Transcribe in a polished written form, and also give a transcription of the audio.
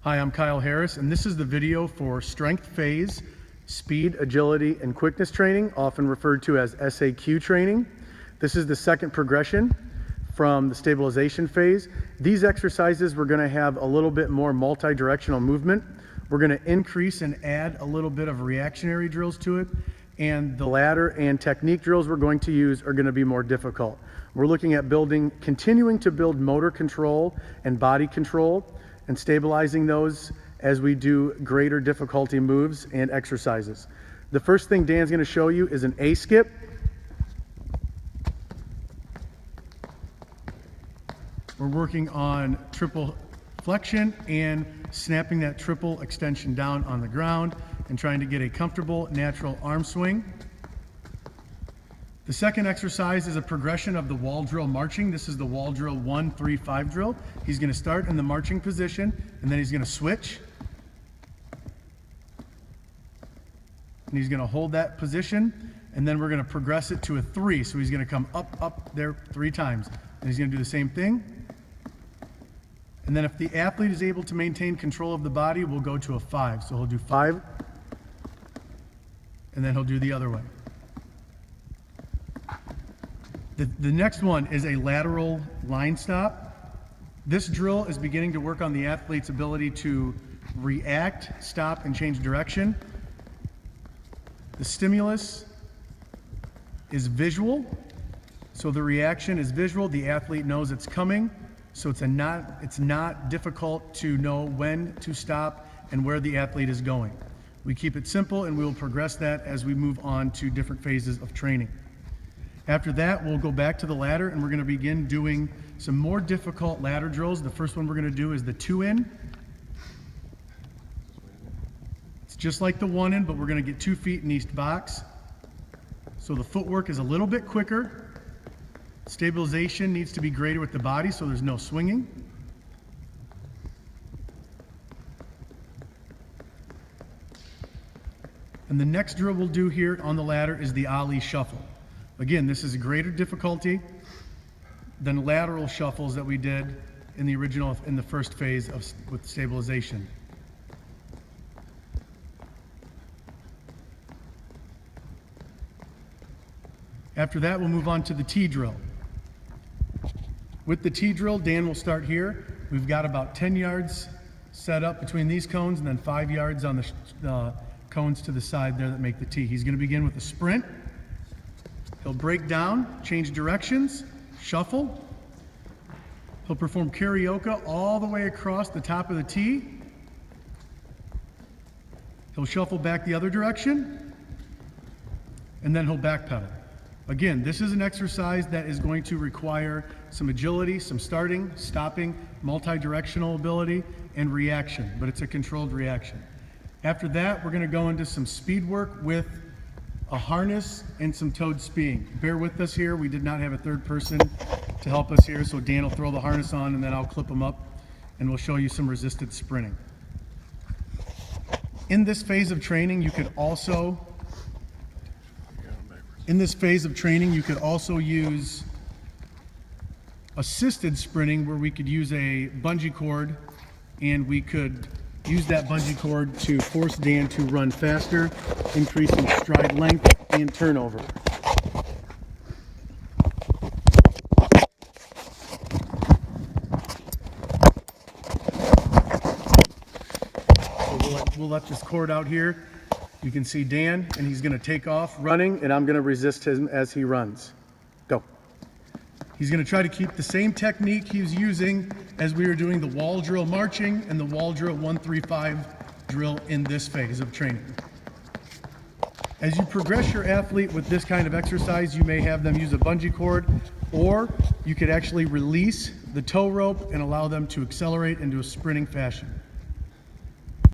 Hi, I'm Kyle Harris, and this is the video for Strength Phase, Speed, Agility, and Quickness Training, often referred to as SAQ training. This is the second progression from the stabilization phase. These exercises, we're going to have a little bit more multi-directional movement. We're going to increase and add a little bit of reactionary drills to it, and the ladder and technique drills we're going to use are going to be more difficult. We're looking at continuing to build motor control and body control, and stabilizing those as we do greater difficulty moves and exercises. The first thing Dan's going to show you is an A skip. We're working on triple flexion and snapping that triple extension down on the ground and trying to get a comfortable natural arm swing. The second exercise is a progression of the wall drill marching. This is the wall drill 1-3-5 drill. He's going to start in the marching position, and then he's going to switch. And he's going to hold that position, and then we're going to progress it to a 3. So he's going to come up there 3 times. And he's going to do the same thing. And then if the athlete is able to maintain control of the body, we'll go to a 5. So he'll do 5, and then he'll do the other way. The next one is a lateral line stop. This drill is beginning to work on the athlete's ability to react, stop, and change direction. The stimulus is visual, so the reaction is visual. The athlete knows it's coming, so it's not difficult to know when to stop and where the athlete is going. We keep it simple, and we will progress that as we move on to different phases of training. After that, we'll go back to the ladder, and we're going to begin doing some more difficult ladder drills. The first one we're going to do is the 2-in. It's just like the 1-in, but we're going to get 2 feet in each box. So the footwork is a little bit quicker. Stabilization needs to be greater with the body, so there's no swinging. And the next drill we'll do here on the ladder is the Ali shuffle. Again, this is a greater difficulty than lateral shuffles that we did in the first phase with stabilization. After that, we'll move on to the T drill. With the T drill, Dan will start here. We've got about 10 yards set up between these cones, and then 5 yards on the cones to the side there that make the T. He's going to begin with a sprint. He'll break down, change directions, shuffle. He'll perform karaoke all the way across the top of the T. He'll shuffle back the other direction, and then he'll backpedal. Again, this is an exercise that is going to require some agility, some starting, stopping, multi-directional ability, and reaction, but it's a controlled reaction. After that, we're going to go into some speed work with a harness and some toed skiing. Bear with us here. We did not have a third person to help us here, so Dan will throw the harness on, and then I'll clip them up, and we'll show you some resisted sprinting. In this phase of training, you could also use assisted sprinting, where we could use a bungee cord, and we could use that bungee cord to force Dan to run faster, increasing stride length and turnover. So we'll let this cord out here. You can see Dan, and he's going to take off running, and I'm going to resist him as he runs. Go. He's going to try to keep the same technique he was using as we were doing the wall drill marching and the wall drill 1-3-5 drill in this phase of training. As you progress your athlete with this kind of exercise, you may have them use a bungee cord, or you could actually release the tow rope and allow them to accelerate into a sprinting fashion.